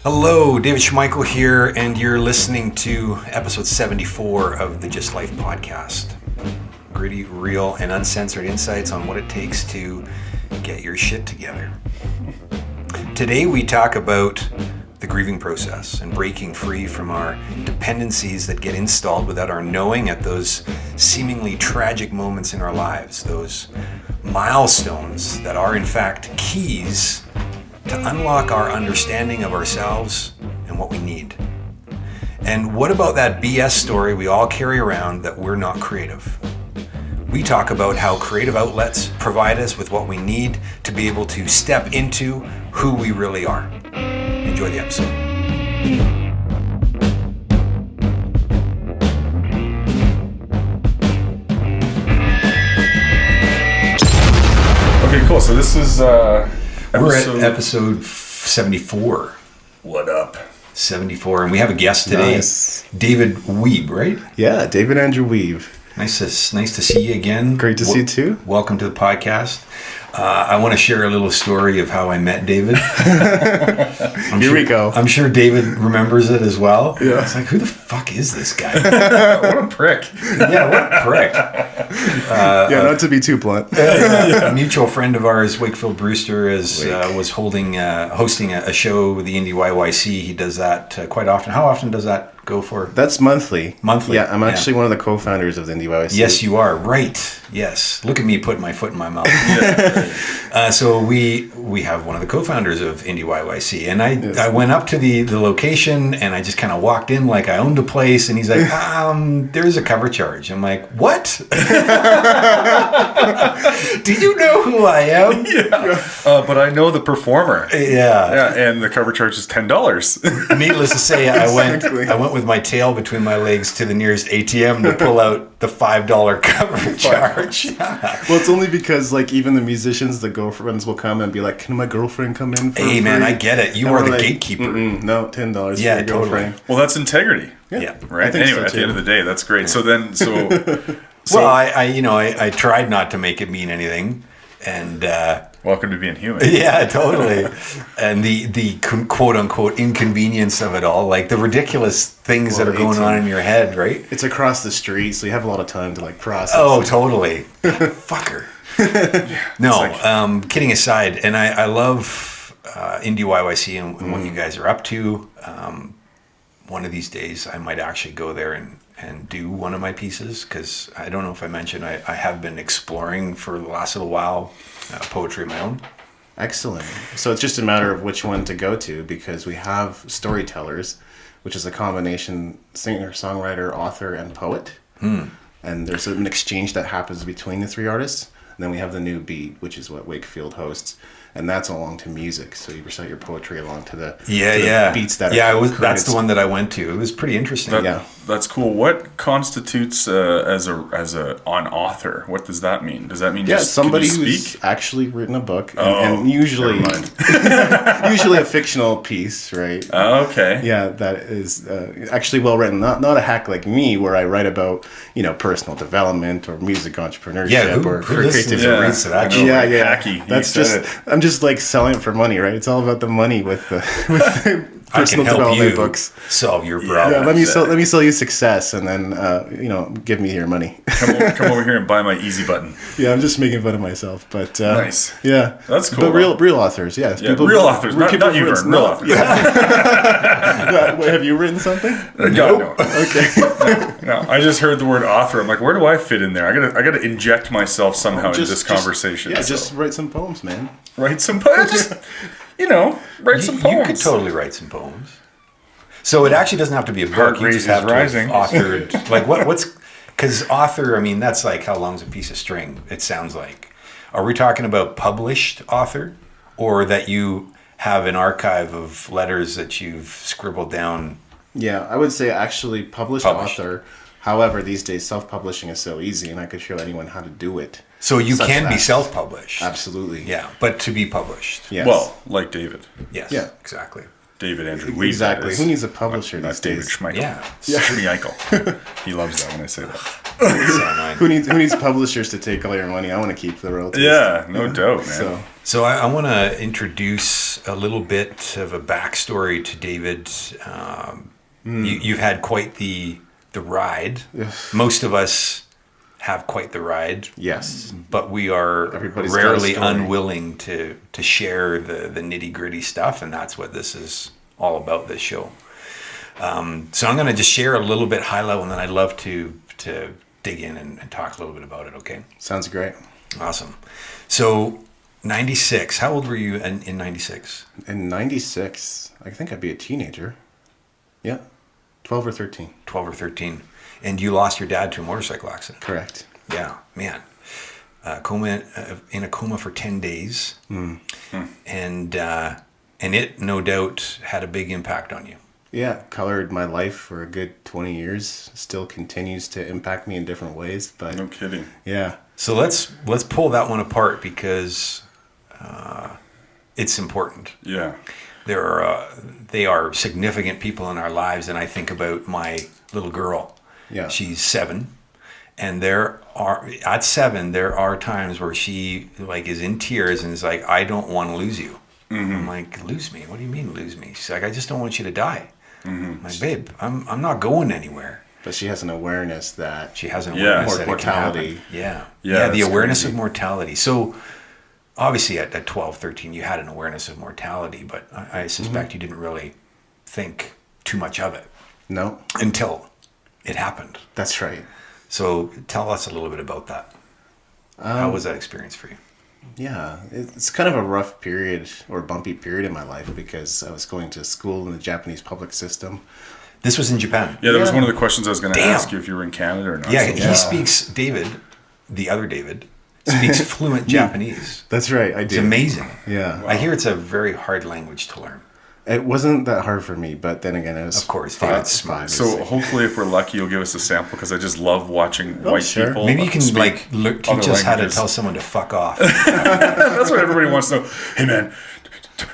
Hello, David Schmeichel here, and you're listening to episode 74 of the GYST Life Podcast. Gritty, real, and uncensored insights on what it takes to get your shit together. Today we talk about the grieving process and breaking free from our dependencies that get installed without our knowing at those seemingly tragic moments in our lives, those milestones that are in fact keys to unlock our understanding of ourselves and what we need. And what about that BS story we all carry around that we're not creative? We talk about how creative outlets provide us with what we need to be able to step into who we really are. Enjoy the episode. Okay, cool. So this is We're at episode 74. What up? 74, and we have a guest today, Nice. David Weibe, right? Yeah, David Andrew Weibe. Nice to see you again. Great to see you too. Welcome to the podcast. I want to share a little story of how I met David. Here we go. I'm sure David remembers it as well. Yeah. It's like, who the fuck is this guy? What a prick. Yeah, what a prick. Not to be too blunt. A mutual friend of ours, Wakefield Brewster, was hosting a show with the GYST. He does that quite often. How often does that go for? That's monthly. Monthly. Yeah, I'm actually one of the co-founders of the GYST. Yes, you are. Right. Yes. Look at me putting my foot in my mouth. So we have one of the co-founders of GYST, and I went up to the location, and I just kind of walked in like I owned a place, and he's like, there's a cover charge. I'm like, what? Do you know who I am? Yeah. But I know the performer. Yeah. Yeah, and the cover charge is $10. Needless to say, Exactly. I went with my tail between my legs to the nearest ATM to pull out the $5 cover charge. Well, it's only because like even the musicians, the girlfriends will come and be like, "Can my girlfriend come in for Hey free?" man, I get it. You And are we're the like, gatekeeper. No, $10 Yeah, for your totally. girlfriend. Well, that's integrity. Yeah. Right? I think Anyway, so, at the too. end of the day, that's great. So Well, I tried not to make it mean anything, and welcome to being human. yeah, totally. And the quote unquote inconvenience of it all, like the ridiculous things that are going on in your head, right? It's across the street, so you have a lot of time to like process. Oh, it. totally. Fucker. No, kidding aside, and I love GYST and what you guys are up to. One of these days, I might actually go there and do one of my pieces, because I don't know if I mentioned, I have been exploring for the last little while poetry of my own. Excellent. So it's just a matter of which one to go to, because we have storytellers, which is a combination singer, songwriter, author, and poet. And there's an exchange that happens between the three artists. And then we have the new beat, which is what Wakefield hosts. And that's along to music. So you recite your poetry along to the beats that are created. That's the one that I went to. It was pretty interesting. That's cool. What constitutes as an author? What does that mean? Does that mean just somebody can you who's speak? actually written a book, and usually usually a fictional piece, right? Oh, okay. Yeah, that is actually well written. Not a hack like me, where I write about personal development or music entrepreneurship Yeah, or who listens creativity. and reads to that shit? Yeah. Hacky. That's You just said I'm just like selling it for money, right? It's all about the money with the personal I can help development you books. solve your problem. Yeah, let me sell you success, and then give me your money. Come over here and buy my easy button. Yeah, I'm just making fun of myself, but Nice. Yeah, That's cool. But real authors, yeah, Real authors, not you, Vern. Real authors. Wait, have you written something? No. Okay. No, I just heard the word author. I'm like, where do I fit in there? I gotta inject myself somehow into this conversation. Just write some poems, man. Write some poems. Write some poems. You could totally write some poems. So it actually doesn't have to be a book. Heart You rate just is have to rising. have authored. Like what's because author? I mean, that's like how long's a piece of string? It sounds like. Are we talking about published author, or that you have an archive of letters that you've scribbled down? Yeah, I would say actually published author. However, these days self-publishing is so easy, and I could show anyone how to do it. So you Such can be as- self-published. Absolutely. Yeah, but to be published. Yes. Well, like David. Yes. Yeah. Exactly. David Andrew Weibe. Exactly. Who needs a publisher Not these David days? Schmeichel. Yeah. Schmeichel. He loves that when I say that. So annoying. Who needs publishers to take all your money? I want to keep the royalties. Yeah, no doubt, man. So I want to introduce a little bit of a backstory to David. You've had quite the ride. Most of us have quite the ride. yes, But we are Everybody's got a rarely story. unwilling to share the nitty gritty stuff, and that's what this is all about. This show. So I'm going to just share a little bit high level, and then I'd love to dig in and talk a little bit about it. Okay. sounds great. Awesome. So 96. How old were you in 96? In '96, I think I'd be a teenager. Yeah, 12 or 13. 12 or 13. And you lost your dad to a motorcycle accident. Correct. Yeah, man. In a coma for 10 days. And it no doubt had a big impact on you. Yeah, colored my life for a good 20 years. Still continues to impact me in different ways, but No kidding. yeah. So let's pull that one apart because it's important. Yeah. They are significant people in our lives, and I think about my little girl. Yeah. She's 7, and at 7 there are times where she like is in tears and is like, I don't want to lose you. I'm like, lose me? What do you mean lose me? She's like, I just don't want you to die. I'm like, babe, I'm not going anywhere. But she has an awareness that She has an Yeah. awareness that it can Mortality. happen. Yeah, Yeah, the that's awareness crazy. of mortality. So obviously at 12, 13, you had an awareness of mortality, but I suspect you didn't really think too much of it no, until it happened. that's right. So tell us a little bit about that. How was that experience for you? Yeah, it's kind of a rough period or bumpy period in my life because I was going to school in the Japanese public system. This was in Japan. Yeah, that was Yeah. one of the questions I was going to Damn. ask you if you were in Canada or not. Yeah, So- he speaks, David, the other David, speaks fluent Japanese. That's right, I It's did. amazing. Yeah. I hear it's a very hard language to learn. It wasn't that hard for me, but then again, it was Of course, five, David's smart. So hopefully, if we're lucky, you'll give us a sample because I just love watching white sure. people. Maybe you can speak teach other us how to languages. tell someone to fuck off. That's what everybody wants to know. Hey man,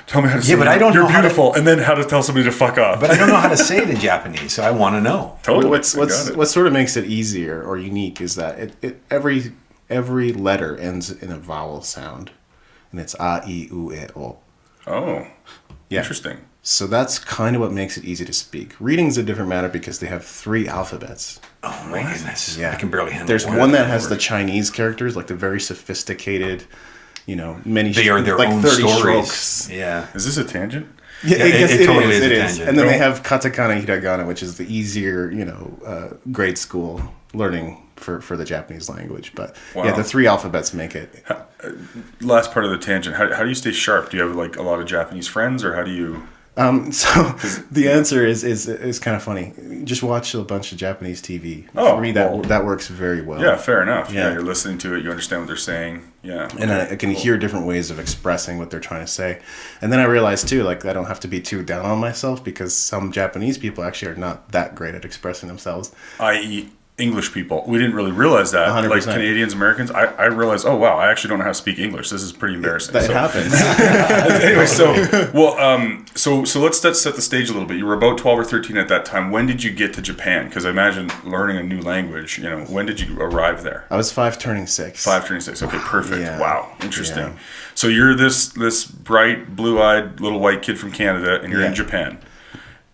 tell me how to say but I don't you're know how to- beautiful, and then how to tell somebody to fuck off. But I don't know how to say it in Japanese, so I want to know. Totally. What Got it. sort of makes it easier or unique is that every letter ends in a vowel sound, and it's a, I, u, e, o. Oh, Yeah. interesting. So that's kind of what makes it easy to speak. Reading's a different matter because they have 3 alphabets. Oh my goodness. Yeah. I can barely handle There's one. one that has the Chinese characters, like the very sophisticated, many. They are their like own 30 stories. strokes. Yeah. Is this a tangent? Yeah, Yeah, I guess it totally is a It is. tangent. And then Oh. they have katakana, hiragana, which is the easier, grade school learning for the Japanese language. But Wow. yeah, the 3 alphabets make it. Last part of the tangent. How do you stay sharp? Do you have like a lot of Japanese friends, or how do you? So the answer is kind of funny. Just watch a bunch of Japanese TV. Oh, For me, that works very well. Yeah, fair enough. Yeah, Yeah. you're listening to it. You understand what they're saying. Yeah. And I can hear different ways of expressing what they're trying to say. And then I realized too, like I don't have to be too down on myself because some Japanese people actually are not that great at expressing themselves. I.e. English people. We didn't really realize that. 100%. Like Canadians, Americans, I realized, oh wow, I actually don't know how to speak English. This is pretty embarrassing. That So- happens. anyway, so let's set the stage a little bit. You were about 12 or 13 at that time. When did you get to Japan? Because I imagine learning a new language, when did you arrive there? I was 5 turning 6. 5 turning 6. Okay, perfect. Yeah. Wow, interesting. Yeah. So you're this bright, blue-eyed little white kid from Canada, and you're in Yeah. Japan.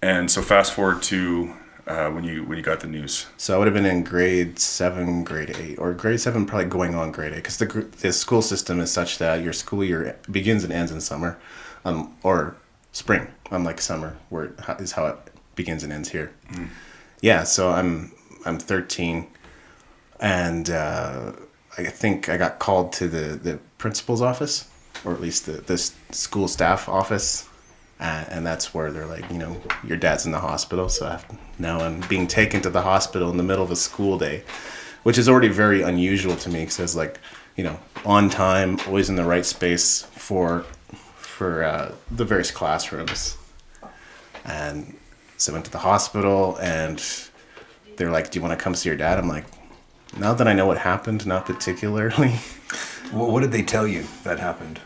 And so fast forward to when you got the news. So I would have been in grade 7, grade 8, or grade 7 probably going on grade 8, because the school system is such that your school year begins and ends in summer, or spring, unlike summer, where is how it begins and ends here. Yeah, so I'm 13, and I think I got called to the principal's office, or at least the school staff office. And that's where they're like, your dad's in the hospital. So now I'm being taken to the hospital in the middle of a school day, which is already very unusual to me because it's like, on time, always in the right space for the various classrooms. And so I went to the hospital and they're like, do you want to come see your dad? I'm like, now that I know what happened, not particularly. What did they tell you that happened?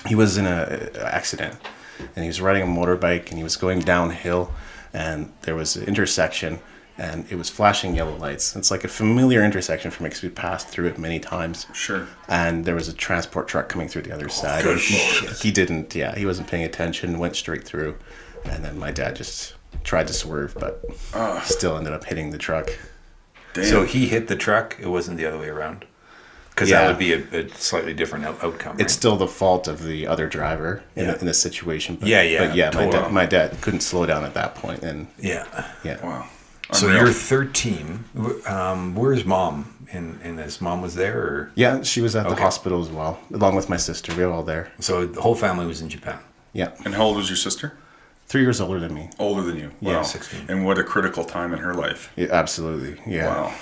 He was in an accident. and he was riding a motorbike, and he was going downhill, and there was an intersection, and it was flashing yellow lights. It's like a familiar intersection for me because we passed through it many times. Sure. And there was a transport truck coming through the other side. good He didn't, he wasn't paying attention, went straight through. And then my dad just tried to swerve, but still ended up hitting the truck. Damn. So he hit the truck. It wasn't the other way around. Because that would be a slightly different outcome. Right? It's still the fault of the other driver in a situation. But, totally. my dad couldn't slow down at that point. And yeah. Wow. So Unreal. you're 13. Where's mom? And his mom was there? Or? Yeah, she was at the hospital as well, along with my sister. We were all there. So the whole family was in Japan? Yeah. And how old was your sister? 3 years older than me. Older than you. Wow. Yeah, 16. And what a critical time in her life. Yeah, absolutely. Yeah. Wow.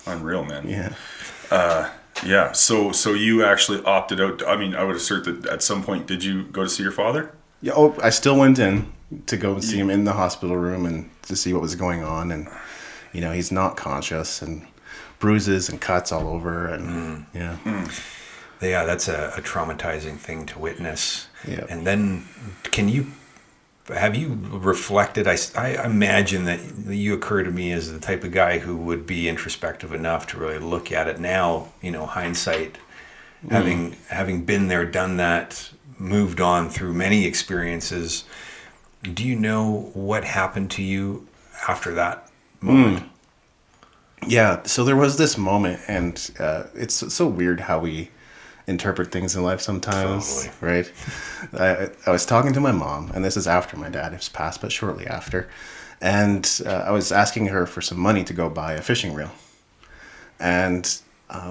Unreal, man. Yeah. Yeah. So you actually opted out. I mean, I would assert that at some point, did you go to see your father? Yeah. Oh, I still went in to go and see him in the hospital room and to see what was going on. And, he's not conscious and bruises and cuts all over. And, Yeah, that's a traumatizing thing to witness. Yeah. And then have you reflected? I imagine that you occur to me as the type of guy who would be introspective enough to really look at it now, hindsight, having been there, done that, moved on through many experiences. Do you know what happened to you after that moment? Yeah. So there was this moment, and it's so weird how we interpret things in life sometimes, right? I was talking to my mom, and this is after my dad has passed, but shortly after, and I was asking her for some money to go buy a fishing reel, and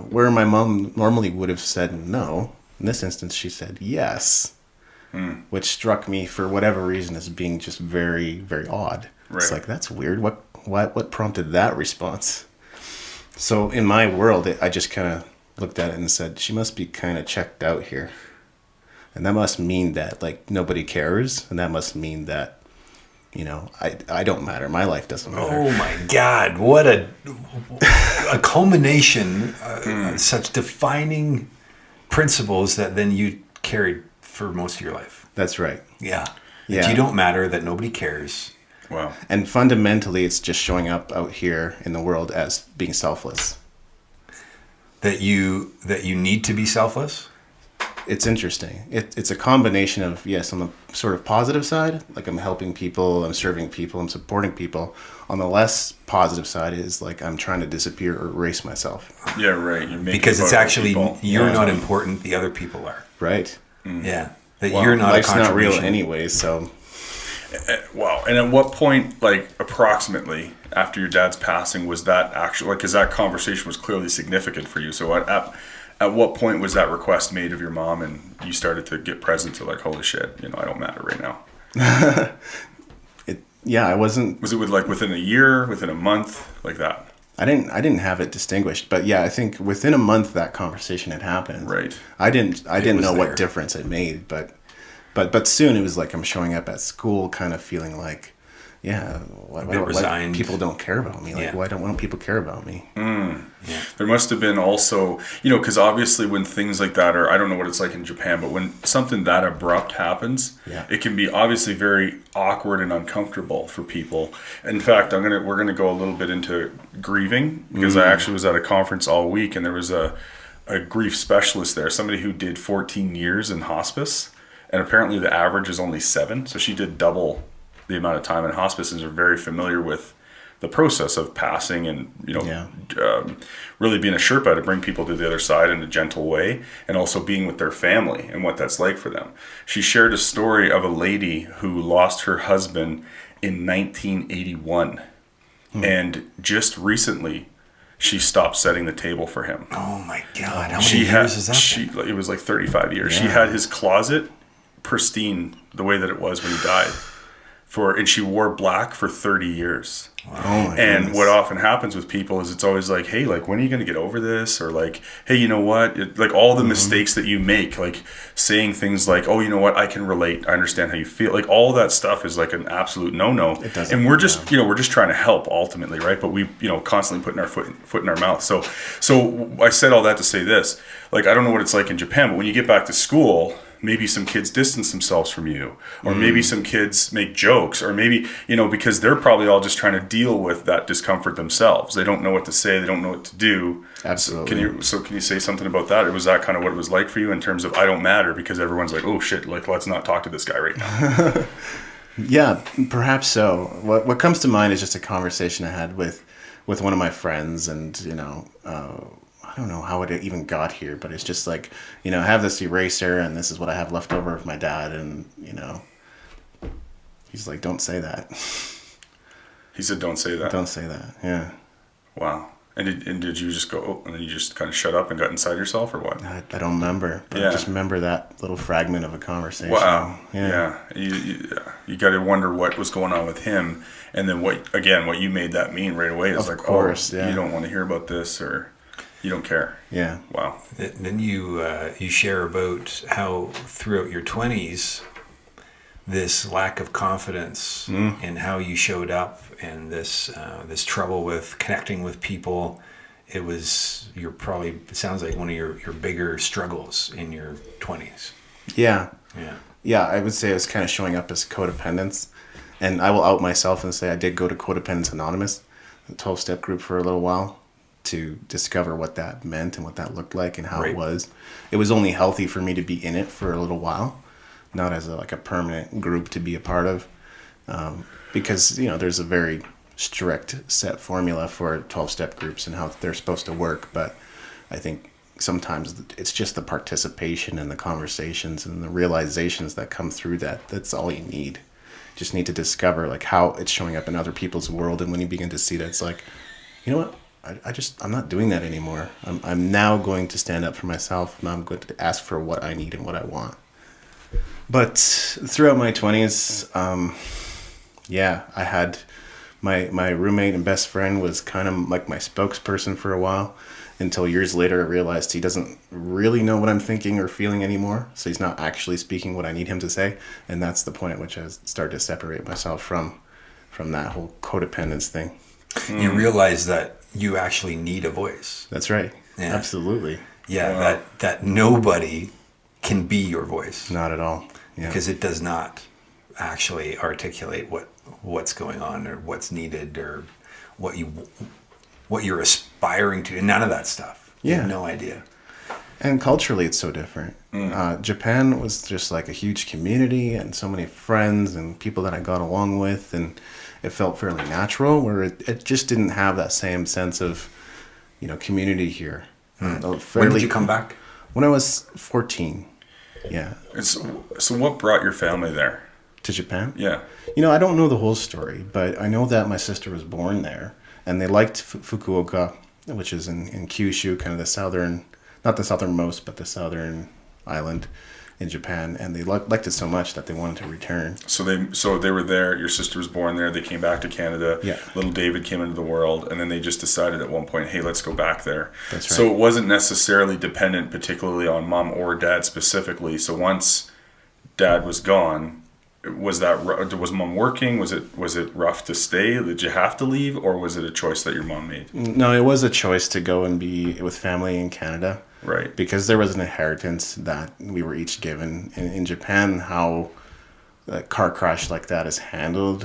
where my mom normally would have said no, in this instance she said yes, which struck me for whatever reason as being just very, very odd. Right. It's like, that's weird. What prompted that response? So in my world, I just kind of looked at it and said, she must be kind of checked out here. And that must mean that, nobody cares. And that must mean that, I don't matter. My life doesn't matter. Oh my God. What a culmination, such defining principles that then you carried for most of your life. That's right. Yeah. Yeah. That you don't matter, that nobody cares. Wow. And fundamentally, it's just showing up out here in the world as being selfless. That you need to be selfless? It's interesting. It's a combination of, yes, on the sort of positive side, like I'm helping people, I'm serving people, I'm supporting people. On the less positive side is I'm trying to disappear or erase myself. Yeah, right. You're making Because it's actually, you're not important. important, the other people are. Right. Yeah. That Well, you're not life's a not real contribution. anyway, so... Wow. And at what point, approximately after your dad's passing, was that actually, because that conversation was clearly significant for you. So at what point was that request made of your mom and you started to get present to holy shit, I don't matter right now? I wasn't... Was it within a year, within a month, like that? I didn't have it distinguished, but I think within a month that conversation had happened. Right. I didn't know there. what difference it made, but soon it was I'm showing up at school kind of feeling why resigned. people don't care about me? Why don't people care about me? Yeah. There must have been also, because obviously when things like that are, I don't know what it's like in Japan, but when something that abrupt happens, it can be obviously very awkward and uncomfortable for people. In fact, we're gonna go a little bit into grieving, because I actually was at a conference all week, and there was a grief specialist there, somebody who did 14 years in hospice, and apparently the average is only 7, so she did double the amount of time in hospice and are very familiar with the process of passing and, really being a Sherpa to bring people to the other side in a gentle way, and also being with their family and what that's like for them. She shared a story of a lady who lost her husband in 1981. And just recently, she stopped setting the table for him. Oh my God. How many years is that? It was 35 years. Yeah. She had his closet pristine the way that it was when he died. And she wore black for 30 years. Wow. Oh my And goodness. what often happens with people is it's always hey, when are you going to get over this? Or hey, you know what? All the mistakes that you make, saying things oh, you know what? I can relate. I understand how you feel. All that stuff is an absolute no-no. It doesn't. And we're just, we're just trying to help ultimately, right? But we, constantly putting our foot in our mouth. So I said all that to say this, I don't know what it's like in Japan, but when you get back to school, maybe some kids distance themselves from you, or maybe some kids make jokes, or maybe, because they're probably all just trying to deal with that discomfort themselves. They don't know what to say. They don't know what to do. Absolutely. So can you say something about that? Or was that kind of what it was like for you in terms of, I don't matter, because everyone's like, oh shit, like, let's not talk to this guy right now. Yeah, perhaps so. What comes to mind is just a conversation I had with one of my friends, and I don't know how it even got here, but it's just like, I have this eraser, and this is what I have left over of my dad, and he's like, don't say that. He said, don't say that. Don't say that. Yeah. Wow. And did you just go, oh, and then you just kind of shut up and got inside yourself, or what? I don't remember, but I just remember that little fragment of a conversation. Wow. Yeah. You got to wonder what was going on with him, and then what you made that mean right away is like, course, you don't want to hear about this, or you don't care. Yeah. Wow. Then you share about how throughout your 20s, this lack of confidence in how you showed up, and this trouble with connecting with people, it sounds like one of your bigger struggles in your 20s. Yeah, I would say it was kind of showing up as codependence, and I will out myself and say I did go to Codependence Anonymous, a 12-step group, for a little while to discover what that meant and what that looked like and how it was. It was only healthy for me to be in it for a little while, not as a permanent group to be a part of, because there's a very strict set formula for 12-step groups and how they're supposed to work. But I think sometimes it's just the participation and the conversations and the realizations that come through that's all you need. Just need to discover like how it's showing up in other people's world, and when you begin to see that, it's like, you know what, I'm not doing that anymore. I'm now going to stand up for myself, and I'm going to ask for what I need and what I want. But throughout my 20s, I had my roommate and best friend was kind of like my spokesperson for a while, until years later I realized he doesn't really know what I'm thinking or feeling anymore. So he's not actually speaking what I need him to say. And that's the point at which I started to separate myself from that whole codependence thing. You realize that you actually need a voice. That's right. Yeah. Absolutely. Yeah, wow. that nobody can be your voice. Not at all. Yeah. Because it does not actually articulate what's going on or what's needed or what you're aspiring to, and none of that stuff. You have no idea. And culturally, it's so different. Japan was just like a huge community and so many friends and people that I got along with, and it felt fairly natural, where it just didn't have that same sense of, community here. When did you come back? When I was 14. Yeah. So what brought your family there? To Japan? Yeah. I don't know the whole story, but I know that my sister was born there, and they liked Fukuoka, which is in Kyushu, kind of the southern, not the southernmost, but the southern island in Japan, and they liked it so much that they wanted to return. So they were there. Your sister was born there. They came back to Canada. Yeah. Little David came into the world, and then they just decided at one point, hey, let's go back there. That's right. So it wasn't necessarily dependent particularly on mom or dad specifically. So once dad was gone, was mom working? Was it rough to stay? Did you have to leave, or was it a choice that your mom made? No, it was a choice to go and be with family in Canada. Right. Because there was an inheritance that we were each given. In Japan, how a car crash like that is handled,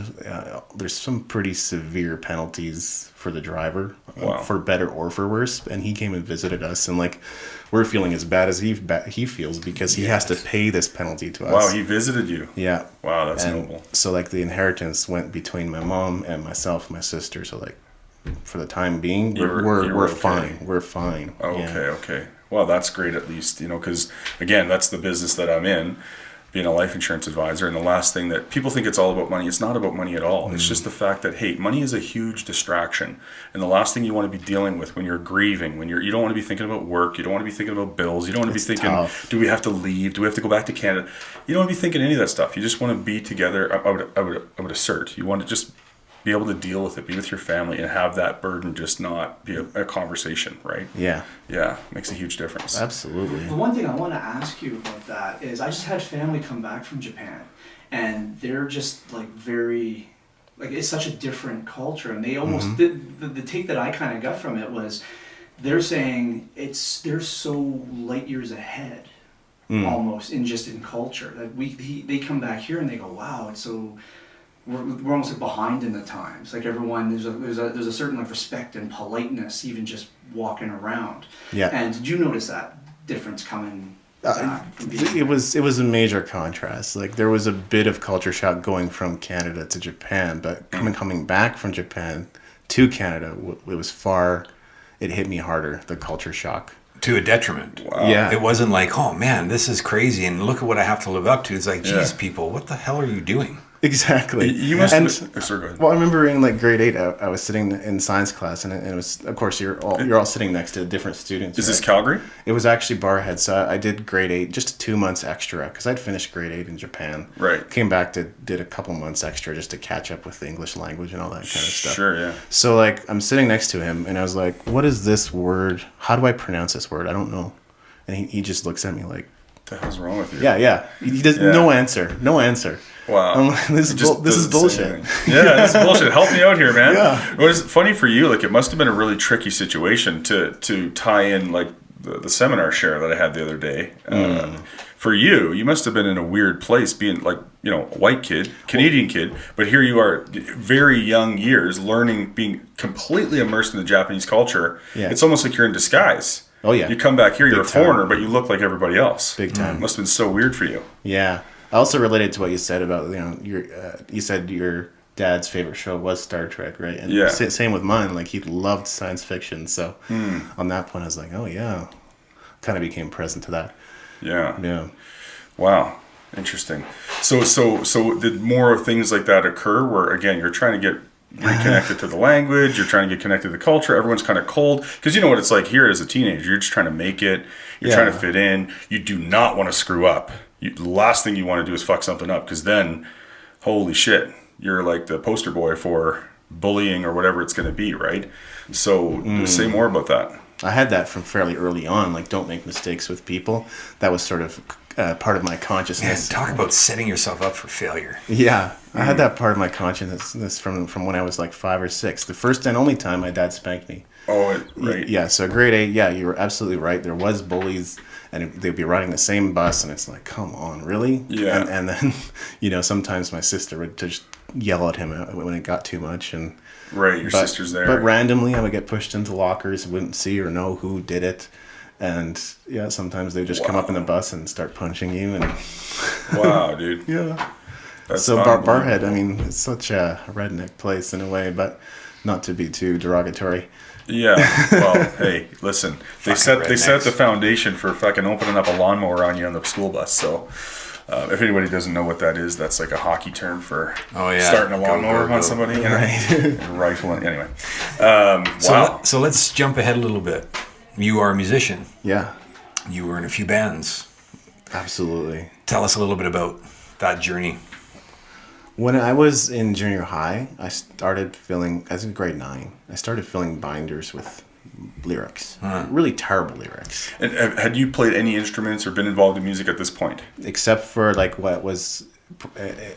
there's some pretty severe penalties for the driver, for better or for worse. And he came and visited us, and we're feeling as bad as he feels, because he has to pay this penalty to us. Wow, he visited you. Yeah. Wow, that's noble. So the inheritance went between my mom and myself, my sister. So for the time being, we're okay. Fine. We're fine. Oh, okay. Well, that's great, at least, because again, that's the business that I'm in, being a life insurance advisor. And the last thing that people think, it's all about money. It's not about money at all. It's just the fact that, hey, money is a huge distraction. And the last thing you want to be dealing with when you're grieving, you don't want to be thinking about work, you don't want to be thinking about bills, you don't want to be thinking, tough. Do we have to leave? Do we have to go back to Canada? You don't want to be thinking any of that stuff. You just want to be together. I would assert. You want to just be able to deal with it, be with your family, and have that burden just not be a conversation, right? Yeah. Yeah, makes a huge difference. Absolutely. The one thing I want to ask you about that is, I just had family come back from Japan, and they're just very, it's such a different culture, and they almost, the take that I kind of got from it was, they're saying they're so light years ahead almost in culture. That they come back here and they go, wow, it's so. We're almost like behind in the times. Like everyone, there's a certain like respect and politeness, even just walking around. Yeah. And did you notice that difference coming back from being it was a major contrast. Like there was a bit of culture shock going from Canada to Japan, but coming back from Japan to Canada, it hit me harder, the culture shock. To a detriment. Wow. Yeah. It wasn't like, oh man, this is crazy and look at what I have to live up to. It's like, geez, people, what the hell are you doing? Exactly. You must sorry, go ahead. Well, I remember in like grade 8, I was sitting in science class, and it was, of course, you're all sitting next to different students. Is right? this Calgary? It was actually Barhead, so I did grade 8, just 2 months extra, because I'd finished grade 8 in Japan. Right. Came back, did a couple months extra just to catch up with the English language and all that kind of stuff. Sure, yeah. So like, I'm sitting next to him, and I was like, what is this word? How do I pronounce this word? I don't know. And he just looks at me like, What the hell's wrong with you? yeah. He does no answer. Wow. I'm like, this is bullshit. Yeah, this is bullshit. Help me out here, man. Yeah. What is funny for you? Like, it must have been a really tricky situation to tie in like the seminar share that I had the other day. For you must have been in a weird place, being like, you know, a white kid, Canadian kid, but here you are, very young years, learning, being completely immersed in the Japanese culture. Yeah. It's almost like you're in disguise. Oh yeah. You come back here, you're a foreigner, time. but you look like everybody else. Big time. Must have been so weird for you. Yeah. I also related to what you said about, you know, you said your dad's favorite show was Star Trek, right? And yeah. Same with mine. Like, he loved science fiction. So on that point, I was like, oh yeah, kind of became present to that. Yeah. Yeah. Wow. Interesting. So did more things like that occur where, again, you're trying to get reconnected to the language, you're trying to get connected to the culture, everyone's kind of cold, because you know what it's like here as a teenager, you're just trying to make it, you're trying to fit in, you do not want to screw up. The last thing you want to do is fuck something up, because then, holy shit, you're like the poster boy for bullying or whatever it's going to be, right? So say more about that. I had that from fairly early on, like, don't make mistakes with people. That was sort of part of my consciousness. Man, talk about setting yourself up for failure. Yeah, I had that part of my consciousness from when I was like 5 or 6. The first and only time my dad spanked me. Oh, right. Yeah, so grade 8, yeah, you were absolutely right. There was bullies, and they'd be riding the same bus, and it's like, come on, really? Yeah. And then, you know, sometimes my sister would just yell at him when it got too much. And right, your sister's there. But randomly, I would get pushed into lockers, wouldn't see or know who did it. And yeah, sometimes they just come up in the bus and start punching you. And wow, dude. Yeah. That's so Barhead, I mean, it's such a redneck place in a way, but not to be too derogatory. Yeah. Well, hey, listen. They set the foundation for fucking opening up a lawnmower on you on the school bus. So if anybody doesn't know what that is, that's like a hockey term for starting a lawnmower on somebody. You know? Right. Rifling. Anyway. Wow. So let's jump ahead a little bit. You are a musician. Yeah. You were in a few bands. Absolutely. Tell us a little bit about that journey. When I was in junior high, I started filling, as in grade 9, I started filling binders with lyrics. Really terrible lyrics. And had you played any instruments or been involved in music at this point? Except for like what was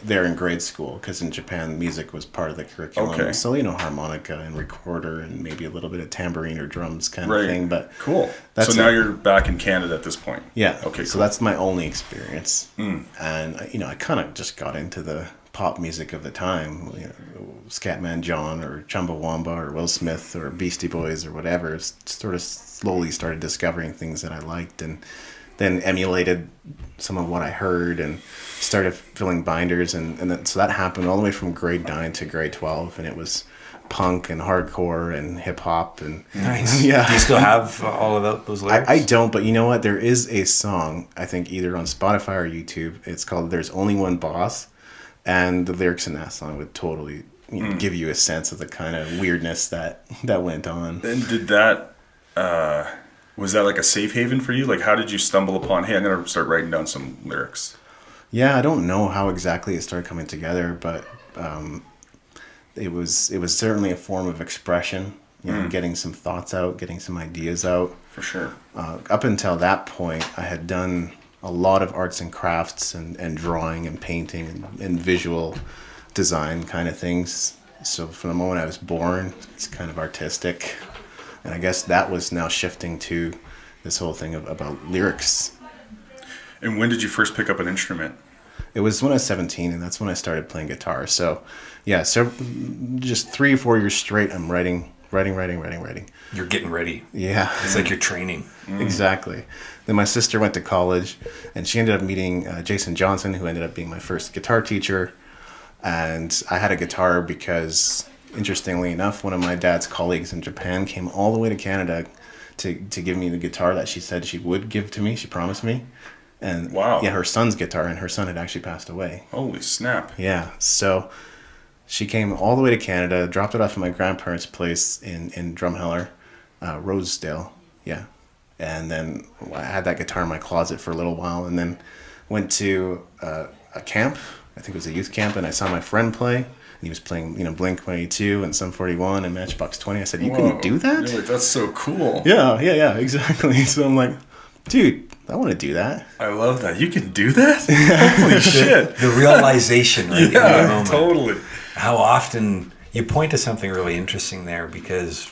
there in grade school, because in Japan music was part of the curriculum. Okay. So, you know, harmonica and recorder and maybe a little bit of tambourine or drums kind of thing. But cool. So now you're back in Canada at this point. Yeah. Okay. So that's my only experience. And you know, I kind of just got into the pop music of the time, you know, Scatman John or Chumbawamba or Will Smith or Beastie Boys or whatever. Sort of slowly started discovering things that I liked, and then emulated some of what I heard and started filling binders, and then, so that happened all the way from grade 9 to grade 12, and it was punk and hardcore and hip hop and nice. Yeah. Do you still have all of those lyrics? I don't, but you know what? There is a song, I think either on Spotify or YouTube. It's called "There's Only One Boss," and the lyrics in that song would totally give you a sense of the kind of weirdness that went on. And did that was that like a safe haven for you? Like, how did you stumble upon, hey, I'm gonna start writing down some lyrics? Yeah, I don't know how exactly it started coming together, but it was certainly a form of expression, you know, getting some thoughts out, getting some ideas out. For sure. Up until that point, I had done a lot of arts and crafts and drawing and painting and visual design kind of things. So from the moment I was born, it's kind of artistic. And I guess that was now shifting to this whole thing about lyrics. And when did you first pick up an instrument? It was when I was 17, and that's when I started playing guitar. So, yeah, so just 3 or 4 years straight, I'm writing. You're getting ready. Yeah. It's like you're training. Exactly. Then my sister went to college, and she ended up meeting Jason Johnson, who ended up being my first guitar teacher. And I had a guitar because, interestingly enough, one of my dad's colleagues in Japan came all the way to Canada to give me the guitar that she said she would give to me. She promised me. And wow. Yeah, her son's guitar, and her son had actually passed away. Holy snap. Yeah, so she came all the way to Canada, dropped it off at my grandparents' place in Drumheller, Rosedale, yeah. And then I had that guitar in my closet for a little while, and then went to a camp, I think it was a youth camp, and I saw my friend play. And he was playing, Blink-182 and Sum 41 and Matchbox 20. I said, "You can do that?" Really? That's so cool. Yeah, exactly. So I'm like, dude, I want to do that. I love that. You can do that? Holy shit. The realization, right? Yeah, in the moment. totally. How often you point to something really interesting there, because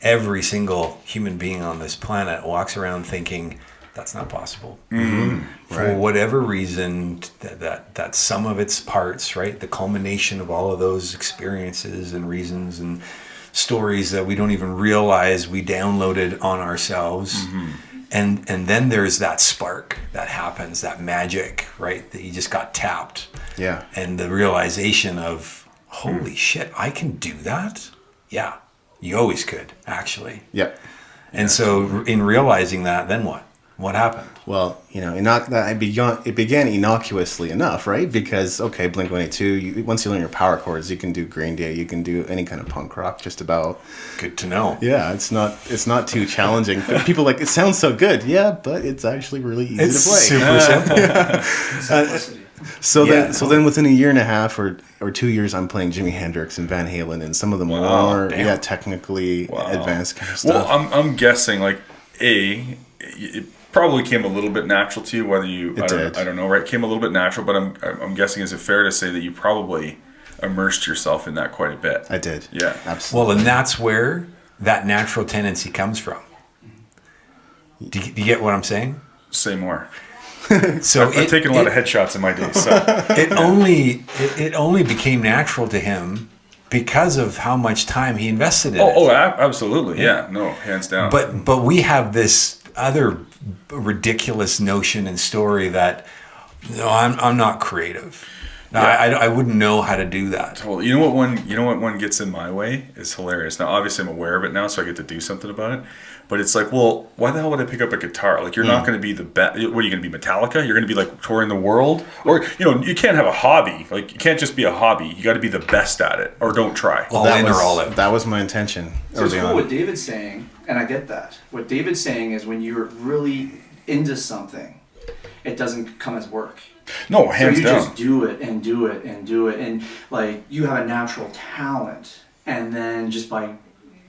every single human being on this planet walks around thinking that's not possible. Mm-hmm. For whatever reason, that sum of its parts, right? The culmination of all of those experiences and reasons and stories that we don't even realize we downloaded on ourselves. Mm-hmm. And then there's that spark that happens, that magic, right? That you just got tapped. Yeah. And the realization of, holy shit, I can do that? Yeah, you always could, actually. Yep. And so in realizing that, then what? What happened? Well, it began innocuously enough, right? Because, okay, Blink-182, once you learn your power chords, you can do Green Day, you can do any kind of punk rock, just about. Good to know. Yeah, it's not too challenging. People it sounds so good. Yeah, but it's actually really easy to play. Super simple. So then within a year and a half or 2 years, I'm playing Jimi Hendrix and Van Halen and some of the more technically advanced kind of stuff. Well, I'm guessing it probably came a little bit natural to you, whether you I don't know, right? Came a little bit natural, but I'm guessing, is it fair to say that you probably immersed yourself in that quite a bit? I did. Yeah. Absolutely. Well, and that's where that natural tendency comes from. Do you get what I'm saying? Say more. So I've taken a lot of headshots in my day. So. it only became natural to him because of how much time he invested in it. Oh, absolutely. Yeah. No, hands down. But we have this other ridiculous notion and story that I'm not creative. I wouldn't know how to do that. Totally. You know what one gets in my way is hilarious. Now, obviously, I'm aware of it now, so I get to do something about it. But it's like, well, why the hell would I pick up a guitar? Like, you're not going to be the best. What are you going to be, Metallica? You're going to be like touring the world, or you can't have a hobby. Like, you can't just be a hobby. You got to be the best at it, or don't try. All in or all out. That was my intention. So it's cool what David's saying, and I get that. What David's saying is when you're really into something, it doesn't come as work. No, hands down. So you just do it and do it and do it, and like you have a natural talent, and then just by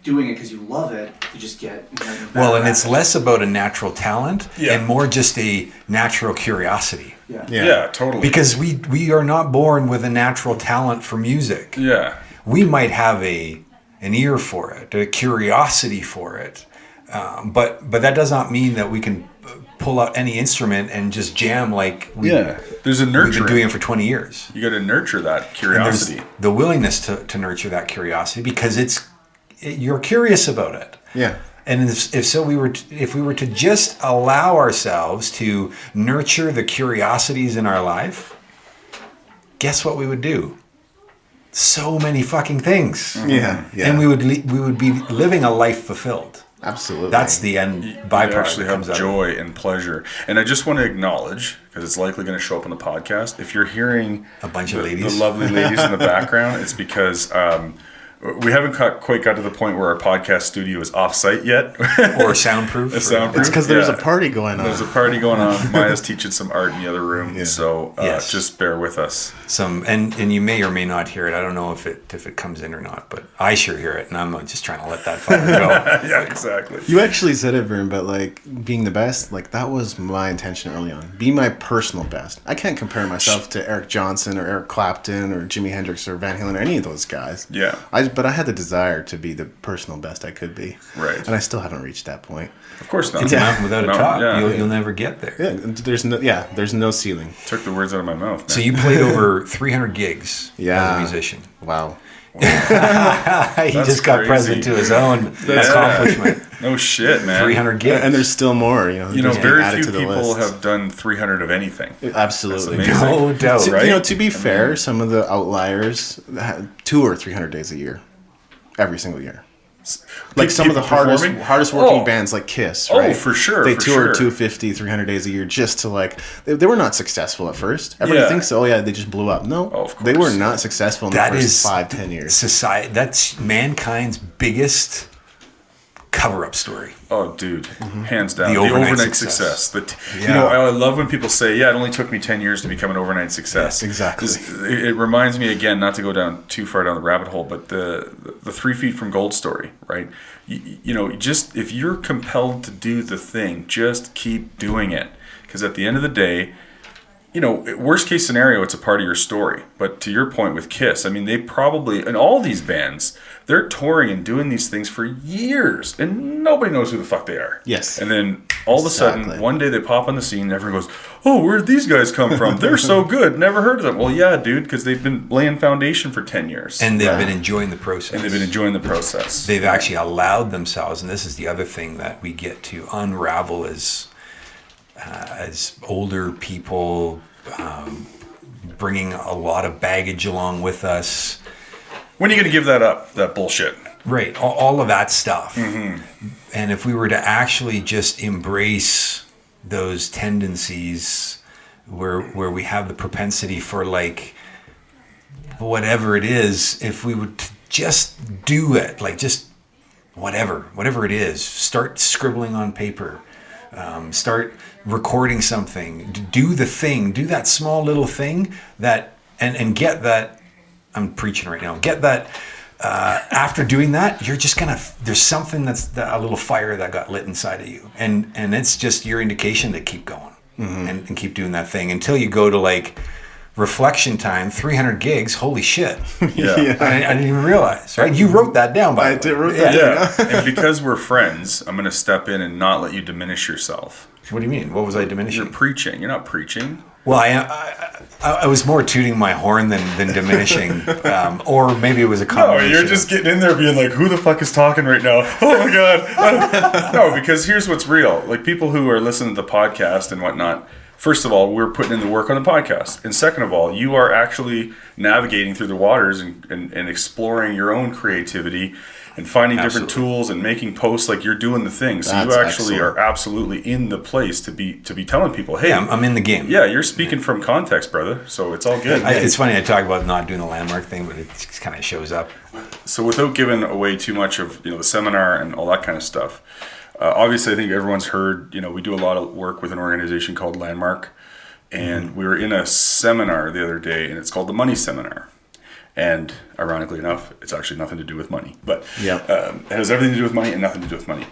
doing it because you love it, you just get and it's less about a natural talent and more just a natural curiosity. Yeah, totally. Because we are not born with a natural talent for music. Yeah. We might have an ear for it, a curiosity for it, but that does not mean that we can pull out any instrument and just jam like there's a nurture. We've been doing it for 20 years. You got to nurture that curiosity. And the willingness to nurture that curiosity, because you're curious about it. Yeah. And if we were to just allow ourselves to nurture the curiosities in our life, guess what we would do? So many fucking things. Yeah. And we would be living a life fulfilled. Absolutely. That's the end byproduct. You actually have joy and pleasure. And I just want to acknowledge, because it's likely going to show up on the podcast, if you're hearing a bunch of ladies, the lovely ladies in the background, it's because we haven't quite got to the point where our podcast studio is off-site yet. Or soundproof. It's because there's a party going on. There's a party going on. Maya's teaching some art in the other room, so just bear with us. And you may or may not hear it. I don't know if it comes in or not, but I sure hear it, and I'm just trying to let that fire go. Yeah, exactly. You actually said it, Vern, but like being the best, like that was my intention early on. Be my personal best. I can't compare myself to Eric Johnson or Eric Clapton or Jimi Hendrix or Van Halen or any of those guys. Yeah. I but I had the desire to be the personal best I could be. Right. And I still haven't reached that point. Of course not. It's a mountain without a top. Yeah. You'll never get there. Yeah, there's no ceiling. Took the words out of my mouth, man. So you played over 300 gigs as a musician. Wow. He just got crazy. present to his own accomplishment. No shit, man. 300 gigs. And there's still more, Very added few to the people list. have done 300 of anything. Absolutely. That's amazing. No doubt. Right? To be fair, some of the outliers had 200 or 300 days a year, every single year. Like some of the performing? hardest working bands like KISS, right? Oh, for sure. They for tour sure. 250, 300 days a year just to they were not successful at first. Everybody thinks, they just blew up. No, of course. they were not successful in the first 5-10 years. Society. That's mankind's biggest cover-up story. Oh, dude, hands down, The the overnight overnight success. success. I love when people say, "Yeah, it only took me 10 years to become an overnight success." Yes, exactly. 'Cause it reminds me again, not to go down too far down the rabbit hole, but the 3 feet from gold story, right? Just if you're compelled to do the thing, just keep doing it, because at the end of the day, worst case scenario, it's a part of your story. But to your point with KISS, I mean, they probably, and all these bands, they're touring and doing these things for years, and nobody knows who the fuck they are. Yes. And then all of a sudden, Exactly. one day they pop on the scene, and everyone goes, "Oh, where'd these guys come from? They're so good. Never heard of them." Well, yeah, dude, because they've been laying foundation for 10 years. And they've been enjoying the process. And they've been enjoying the process. They've actually allowed themselves, and this is the other thing that we get to unravel as older people, bringing a lot of baggage along with us. When are you going to give that up, that bullshit? Right, all of that stuff. Mm-hmm. And if we were to actually just embrace those tendencies where we have the propensity for whatever it is, if we would just do it, just whatever it is, start scribbling on paper, start recording something, do the thing, do that small little thing and get that. I'm preaching right now. Get that. After doing that, you're just there's something that's a little fire that got lit inside of you, and it's just your indication to keep going and keep doing that thing until you go to reflection time. 300 gigs, holy shit! Yeah. I didn't even realize. Right, you wrote that down. By the way. wrote that down. Yeah. And because we're friends, I'm going to step in and not let you diminish yourself. What do you mean? What was I diminishing? You're preaching. You're not preaching. Well, I was more tooting my horn than diminishing, or maybe it was a No, combination. you're just getting in there being like, "Who the fuck is talking right now?" Oh my god. No, because here's what's real. People who are listening to the podcast and whatnot. First of all, we're putting in the work on the podcast, and second of all, you are actually navigating through the waters and exploring your own creativity and finding different tools and making posts you're doing the thing. So That's you actually excellent. are absolutely in the place to be telling people, "Hey, Yeah, I'm in the game." Yeah, you're speaking from context, brother. So it's all good. It's funny I talk about not doing the landmark thing, but it just kind of shows up. So without giving away too much of the seminar and all that kind of stuff, obviously I think everyone's heard. We do a lot of work with an organization called Landmark, and we were in a seminar the other day, and it's called the Money Seminar. And ironically enough, it's actually nothing to do with money, but it has everything to do with money and nothing to do with money.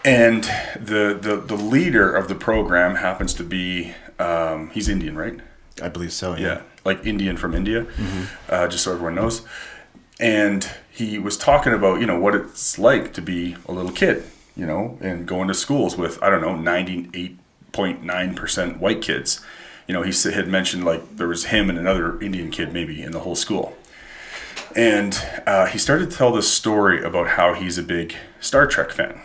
And the leader of the program happens to be he's Indian, right? I believe so. Yeah, Indian from India, just so everyone knows. And he was talking about what it's like to be a little kid, and going to schools with 98.9% white kids. He had mentioned there was him and another Indian kid maybe in the whole school. And he started to tell this story about how he's a big Star Trek fan.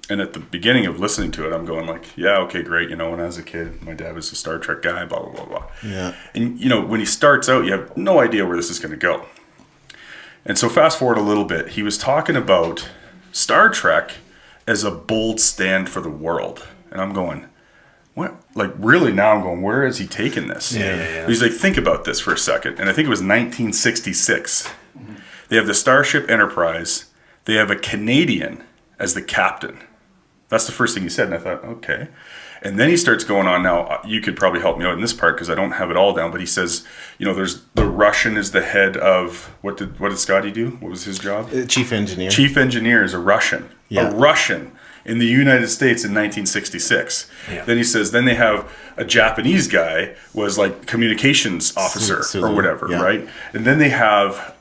And at the beginning of listening to it, I'm going yeah, okay, great. When I was a kid, my dad was a Star Trek guy, blah, blah, blah, blah. Yeah. And, when he starts out, you have no idea where this is going to go. And so fast forward a little bit, he was talking about Star Trek as a bold stand for the world. And I'm going, what? Really now I'm going, where is he taking this? Yeah. He's like, think about this for a second. And I think it was 1966. Mm-hmm. They have the Starship Enterprise. They have a Canadian as the captain. That's the first thing he said. And I thought, okay. And then he starts going on. Now, you could probably help me out in this part because I don't have it all down. But he says, there's the Russian is the head of, what did Scotty do? What was his job? Chief engineer. Chief engineer is a Russian. Yeah. A Russian in the United States in 1966. Yeah. Then he says, then they have a Japanese guy was communications officer or whatever, yeah. right? And then they have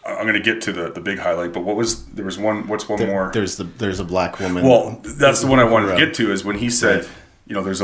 I'm going to get to the big highlight, but what's one more? There's a black woman. Well, that's the one I wanted to get to, is when he said, you know, there's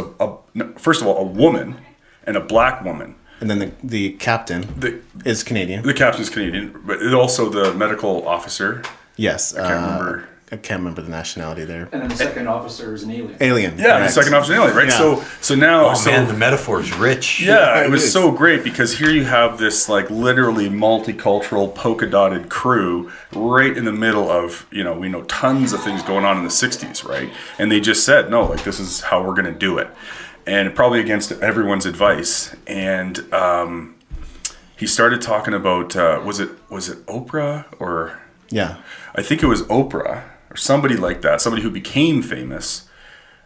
first of all, a woman and a black woman. And then the captain is Canadian. The captain's Canadian, but also the medical officer. Yes. I can't remember the nationality there. And then the second officer is an alien. Alien. Yeah, correct. the second officer is an alien, right? Yeah. So now... Oh, man, the metaphor's rich. Yeah, it was is. so great, because here you have this like literally multicultural polka dotted crew right in the middle of, you know, we know tons of things going on in the 60s, right? And they just said, no, like, this is how we're going to do it. And probably against everyone's advice. And he started talking about, was it Oprah or... Yeah. I think it was Oprah or somebody like that, somebody who became famous,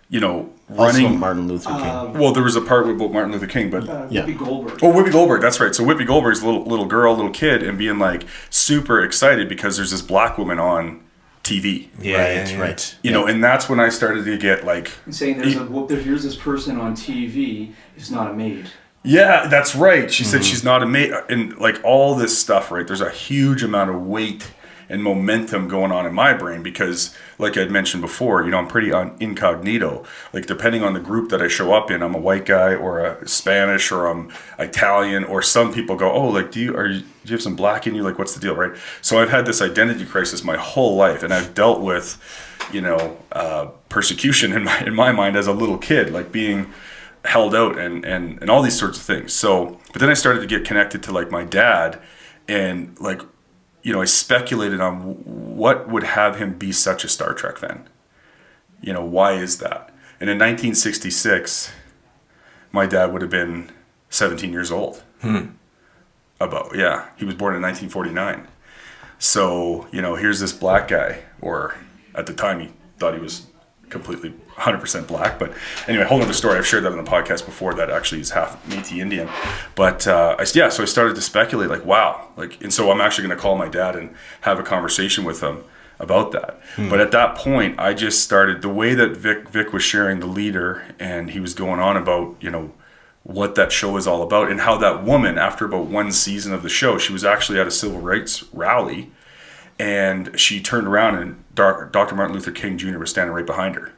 you know, running... Also Martin Luther King. Well, there was a part about Martin Luther King, but... Yeah. Whoopi Goldberg. Oh, Whoopi Goldberg, that's right. So Whoopi Goldberg's a little kid, and being like super excited because there's this black woman on TV. Right. You know, and that's when I started to get like... And saying here's this person on TV who's not a maid. Yeah, that's right. She said she's not a maid, and like all this stuff, right? There's a huge amount of weight and momentum going on in my brain because, like I'd mentioned before, you know, I'm pretty incognito. Like, depending on the group that I show up in, I'm a white guy or a Spanish or I'm Italian, or some people go, oh, like, do you have some black in you? Like, what's the deal, right? So I've had this identity crisis my whole life, and I've dealt with, you know, persecution in my mind as a little kid, like being held out and all these sorts of things. So, but then I started to get connected to like my dad, and like, you know, I speculated on what would have him be such a Star Trek fan. You know, why is that? And in 1966, my dad would have been 17 years old. He was born in 1949. So, you know, here's this black guy, or at the time he thought he was completely 100% black, but anyway, whole other story. I've shared that on the podcast before, that actually is half Métis Indian. But so I started to speculate, like, wow, like, and so I'm actually going to call my dad and have a conversation with him about that. But at that point, I just started, the way that Vic was sharing The Leader, and he was going on about, you know, what that show is all about, and how that woman, after about one season of the show, she was actually at a civil rights rally, and she turned around and Dr. Martin Luther King Jr. was standing right behind her.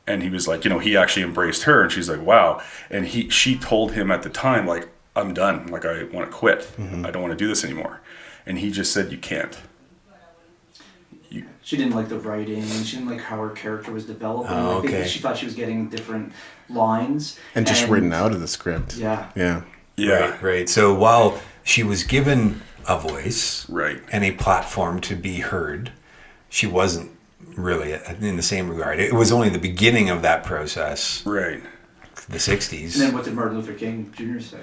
And he was like, you know, he actually embraced her, and she's like, wow. And she told him at the time, like, I'm done. Like, I want to quit. I don't want to do this anymore. And he just said, you can't. She didn't like the writing, and she didn't like how her character was developing. Oh, I think okay. she thought she was getting different lines. And just written out of the script. Yeah. Right. So while she was given a voice, right, and a platform to be heard, she wasn't really in the same regard. It was only the beginning of that process. Right. The 60s. And then what did Martin Luther King Jr. say?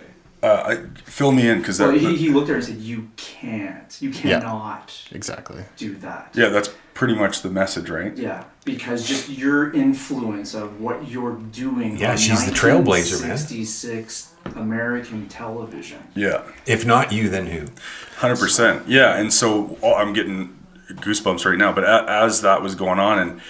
Fill me in, because he looked at her and said, you cannot Exactly. do that. Yeah, that's pretty much the message, right? Yeah, because just your influence of what you're doing. Yeah, on she's the trailblazer, man. 1966 American television. Yeah. If not you, then who? 100%. Yeah, and so I'm getting goosebumps right now, but as that was going on, and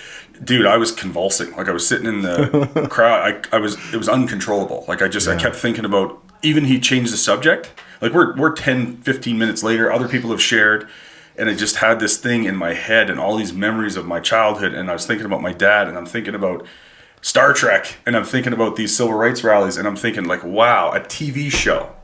dude, I was convulsing. Like, I was sitting in the crowd. It was uncontrollable. Like, I kept thinking about, even he changed the subject. Like, we're 10, 15 minutes later, other people have shared, and I just had this thing in my head and all these memories of my childhood, and I was thinking about my dad, and I'm thinking about Star Trek, and I'm thinking about these civil rights rallies, and I'm thinking, like, wow, a TV show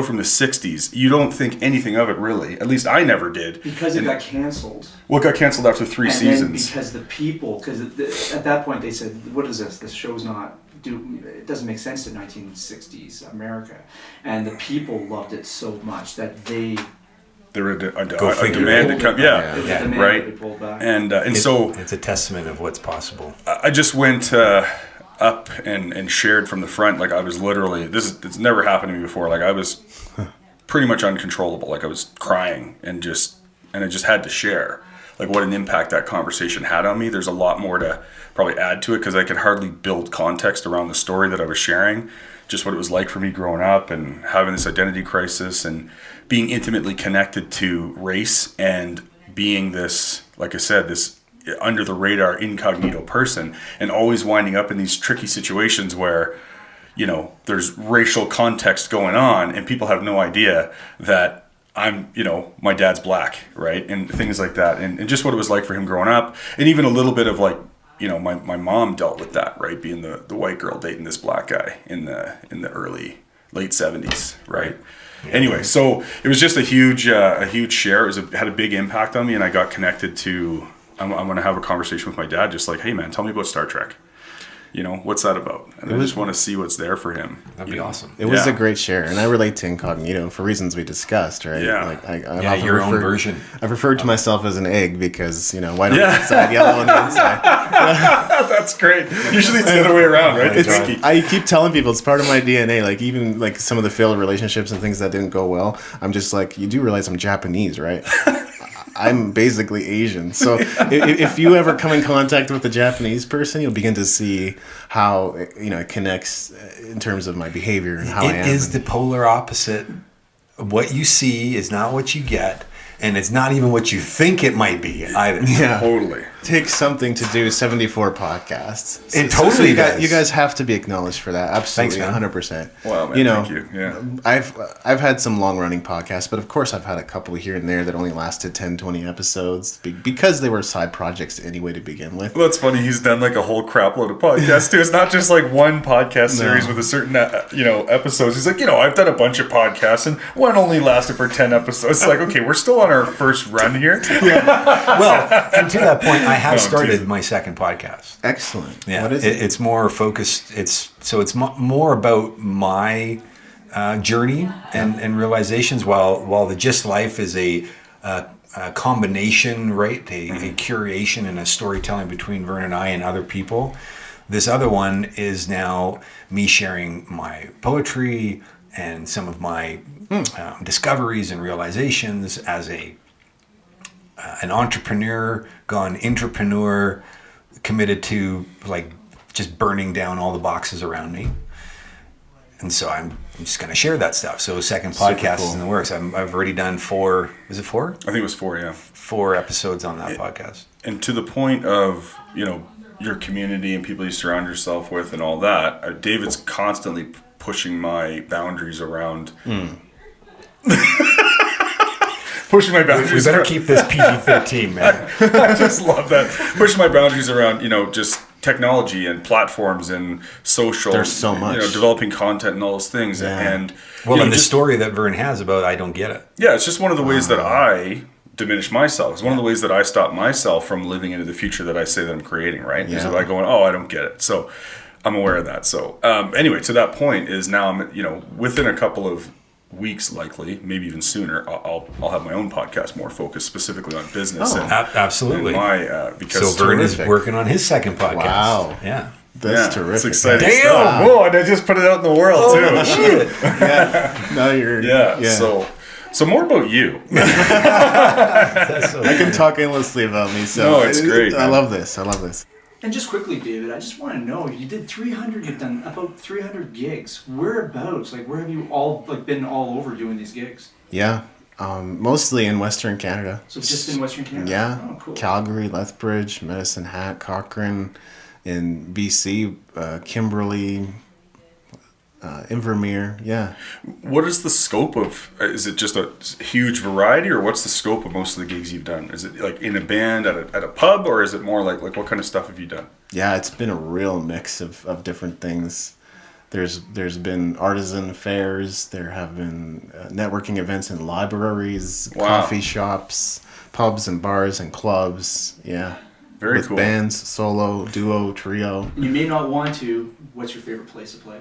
from the 60s. You don't think anything of it, really. At least I never did. Because it got canceled. Well, it got canceled after 3 seasons. Because the people, at that point they said, what is this? This show's not, it doesn't make sense to 1960s America. And the people loved it so much that they... There were a figure. demand to come, right? They pulled back. And so it's a testament of what's possible. I just went up and shared from the front. Like, I was literally, it's never happened to me before. Like, I was pretty much uncontrollable. Like, I was crying and I just had to share, like, what an impact that conversation had on me. There's a lot more to probably add to it, because I could hardly build context around the story that I was sharing, just what it was like for me growing up and having this identity crisis and being intimately connected to race and being this, like I said, this under the radar incognito person, and always winding up in these tricky situations where, you know, there's racial context going on and people have no idea that I'm, my dad's black, right? And things like that. And just what it was like for him growing up. And even a little bit of like, my mom dealt with that, right? Being the white girl dating this black guy in the late 70s, right? Yeah. Anyway, so it was just a huge share. It had a big impact on me, and I got connected to, I'm going to have a conversation with my dad, just like, hey man, tell me about Star Trek. What's that about? And I just want to see what's there for him. That'd be awesome. It was a great share, and I relate to incognito for reasons we discussed, right? Yeah. Like your own version. I've referred to myself as an egg because, white on the inside, yellow on the inside. That's great. Usually it's the other way around, right? I keep telling people it's part of my DNA. Like even like some of the failed relationships and things that didn't go well, I'm just like, you do realize I'm Japanese, right? I'm basically Asian. So if you ever come in contact with a Japanese person, you'll begin to see how it connects in terms of my behavior and how I am. It is the polar opposite. What you see is not what you get, and it's not even what you think it might be either. Yeah. Totally. Takes something to do 74 podcasts. It totally does. You guys have to be acknowledged for that. Absolutely. Thanks, man. 100%. Well, man, thank you. Yeah. I've had some long running podcasts, but of course I've had a couple here and there that only lasted 10, 20 episodes because they were side projects anyway to begin with. Well, that's funny. He's done like a whole crap load of podcasts too. It's not just like one podcast series with a certain, episodes. He's like, I've done a bunch of podcasts and one only lasted for 10 episodes. It's like, okay, we're still on our first run here. Well, and to that point, I have started my second podcast. Excellent. Yeah, what is it? It's more focused. It's more about my journey and realizations. While the GYST Life is a combination, right? A curation and a storytelling between Vern and I and other people. This other one is now me sharing my poetry and some of my discoveries and realizations as an entrepreneur gone intrapreneur, committed to like just burning down all the boxes around me. And so I'm just going to share that stuff. So second podcast is in the works. I've already done 4. Was it 4? I think it was 4, yeah. 4 episodes on that podcast. And to the point of, your community and people you surround yourself with and all that, David's constantly pushing my boundaries around. Pushing my boundaries. We better keep this PG-13, man. I just love that. Pushing my boundaries around, just technology and platforms and social. There's so much. Developing content and all those things. Yeah. And the story that Vern has about I don't get it. Yeah, it's just one of the ways that I diminish myself. It's one of the ways that I stop myself from living into the future that I say that I'm creating, right? Yeah. Is by going, I don't get it. So I'm aware of that. So anyway, to that point is now I'm, within a couple of weeks, likely, maybe even sooner, I'll have my own podcast more focused specifically on business. Absolutely. And because Vern is working on his second podcast. Wow. Yeah. That's terrific. It's exciting. Damn! Stuff. Whoa, and I just put it out in the world too. Shit. Yeah. No, you're. Yeah. So more about you. I can talk endlessly about me. So no, it's great. I love this. And just quickly, David, I just want to know, you've done about 300 gigs. Whereabouts? Like, where have you all been all over doing these gigs? Yeah. Mostly in Western Canada. So just in Western Canada? Yeah. Oh, cool. Calgary, Lethbridge, Medicine Hat, Cochrane, in BC, Kimberley, Invermere, yeah. What is the scope of, is it just a huge variety, or what's the scope of most of the gigs you've done? Is it like in a band at a pub, or is it more like what kind of stuff have you done? Yeah, it's been a real mix of different things. There's been artisan fairs, there have been networking events in libraries, coffee shops, pubs and bars and clubs, yeah. Very with cool. Bands, solo, duo, trio. You may not want to. What's your favorite place to play?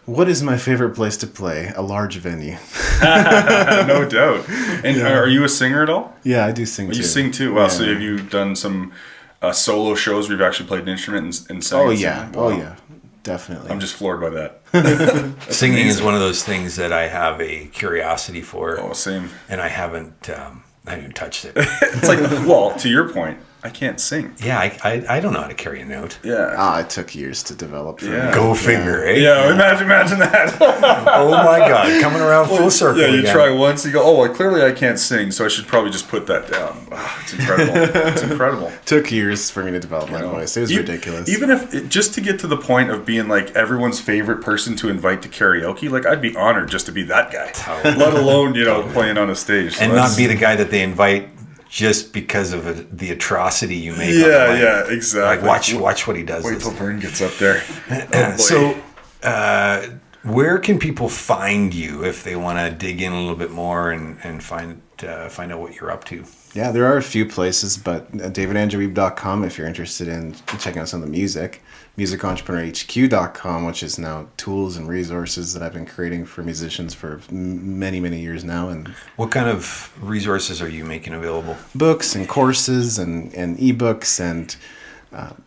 What is my favorite place to play? A large venue. No doubt. And are you a singer at all? Yeah, I do sing too. You sing too? Wow. Yeah. So have you done some solo shows where you've actually played an instrument and sang? Oh, yeah. Wow. Oh, yeah. Definitely. I'm just floored by that. Singing amazing. is one of those things that I have a curiosity for. Oh, same. And I haven't touched it. It's like, well, to your point, I can't sing. Yeah, I don't know how to carry a note. Yeah. It took years to develop. Yeah. Go figure, eh? Yeah, imagine that. Oh my God, coming around full circle. Yeah, you again. try once, you go, oh, well, clearly I can't sing, so I should probably just put that down. Oh, it's incredible. It's incredible. Took years for me to develop my voice. It was ridiculous. Even if, just to get to the point of being like everyone's favorite person to invite to karaoke, like I'd be honored just to be that guy. Let alone, playing on a stage. So and not be the guy that they invite just because of the atrocity you make. Yeah, exactly. Like watch what he does. Wait till Vern gets up there. So, where can people find you if they want to dig in a little bit more and find out what you're up to? Yeah, there are a few places, but davidandrewwiebe.com if you're interested in checking out some of the music. MusicEntrepreneurHQ.com, which is now tools and resources that I've been creating for musicians for many, many years now. And what kind of resources are you making available? Books and courses and ebooks and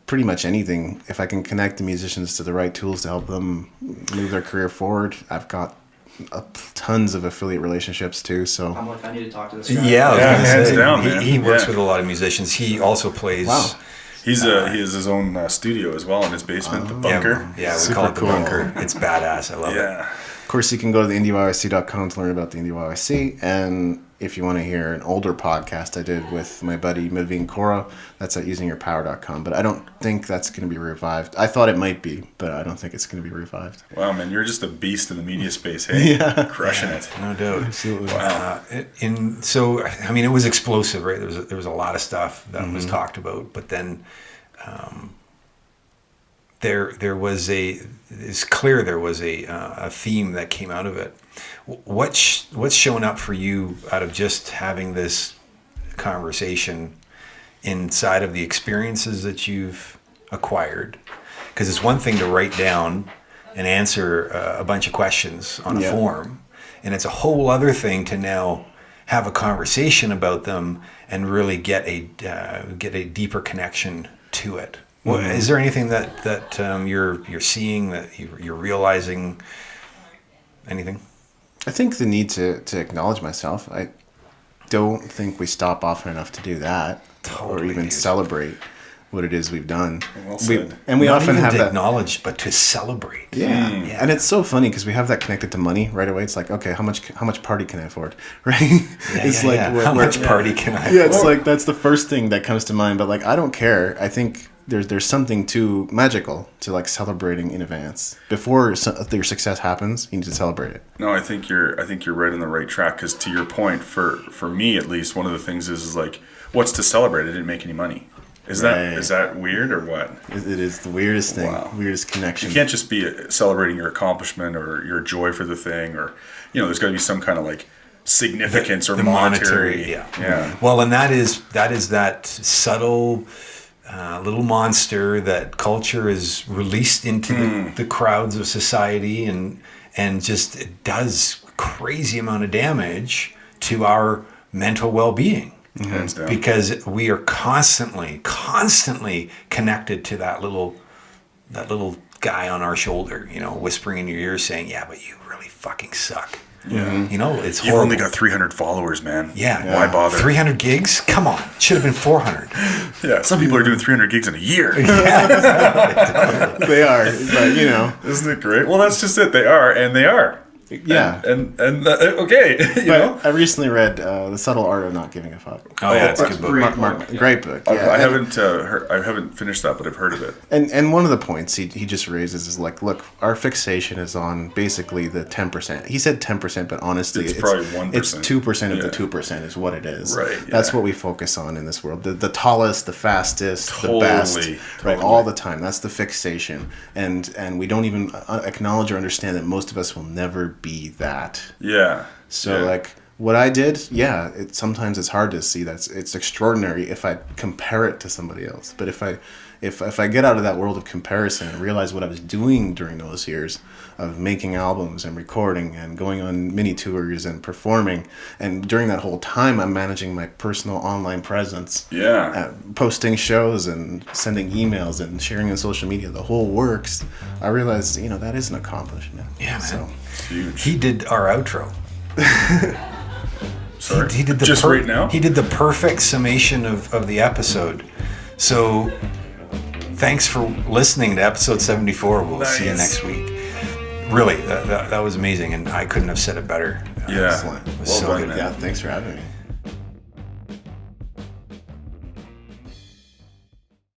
pretty much anything. If I can connect the musicians to the right tools to help them move their career forward, I've got tons of affiliate relationships too. So I need to talk to this guy. Yeah, hands down, man. He works with a lot of musicians. He also plays. Wow. He has his own studio as well in his basement, the bunker. Yeah, we Super call it the cool. bunker. It's badass. I love it. Yeah. of course, you can go to the IndieYYC.com to learn about the IndieYYC. And if you want to hear an older podcast I did with my buddy Maveen Kora, that's at usingyourpower.com. But I don't think that's going to be revived. I thought it might be, but I don't think it's going to be revived. Wow, man, you're just a beast in the media space, hey? Yeah. Crushing it. No doubt. Absolutely. So I mean, it was explosive, right? There was a lot of stuff that was talked about, but then it's clear there was a theme that came out of it. What's showing up for you out of just having this conversation inside of the experiences that you've acquired? Because it's one thing to write down and answer a bunch of questions on a form, and it's a whole other thing to now have a conversation about them and really get a deeper connection to it. Well, is there anything that you're seeing, that you're realizing? Anything? I think the need to acknowledge myself. I don't think we stop often enough to do that, or even celebrate what it is we've done. Well said. And we Not often even have to that. acknowledge, but to celebrate. Yeah. And it's so funny because we have that connected to money right away. It's like, okay, how much party can I afford, right? How much party can I afford? Yeah, it's like that's the first thing that comes to mind. But like, I don't care. I think there's something too magical to like celebrating in advance before your success happens. You need to celebrate it. No, I think you're right on the right track. Because to your point, for me at least, one of the things is like, what's to celebrate? I didn't make any money. Is that weird or what? It is the weirdest thing. Wow. Weirdest connection. You can't just be celebrating your accomplishment or your joy for the thing, or there's got to be some kind of like significance or the monetary. Yeah. Well, and that is that subtle little monster that culture is released into the crowds of society, and just it does crazy amount of damage to our mental well-being. Hands down. Because we are constantly connected to that little guy on our shoulder, whispering in your ear saying, "Yeah, but you really fucking suck." Yeah. It's You've horrible. only got 300 followers, man. Yeah. Why bother? 300 gigs? Come on. Should have been 400. Yeah. Some people are doing 300 gigs in a year. They are, but Isn't it great? Well, that's just it. They are, and they are. Yeah. And okay. But I recently read The Subtle Art of Not Giving a Fuck. Oh yeah, it's a good book. Great book. Yeah. I haven't finished that, but I've heard of it. And one of the points he just raises is like, look, our fixation is on basically the 10%. He said 10%, but honestly, It's probably 1%. It's 2% of Yeah. the 2% is what it is. Right, That's yeah. what we focus on in this world. The tallest, the fastest, Totally, the best. totally. Right, all the time. That's the fixation. And we don't even acknowledge or understand that most of us will never be that. Yeah. So Yeah. like what I did, sometimes it's hard to see that it's extraordinary if I compare it to somebody else. But if I get out of that world of comparison and realize what I was doing during those years of making albums and recording and going on mini tours and performing, and during that whole time I'm managing my personal online presence, posting shows and sending emails and sharing on social media, the whole works. I realized that is an accomplishment. Yeah, man. So Huge. He did our outro. Sorry. He did the just right now. He did the perfect summation of the episode So thanks for listening to episode 74. We'll see you next week. Really, that was amazing, and I couldn't have said it better. Yeah. Excellent. It was Well so done, good. man. Yeah, thanks for having me.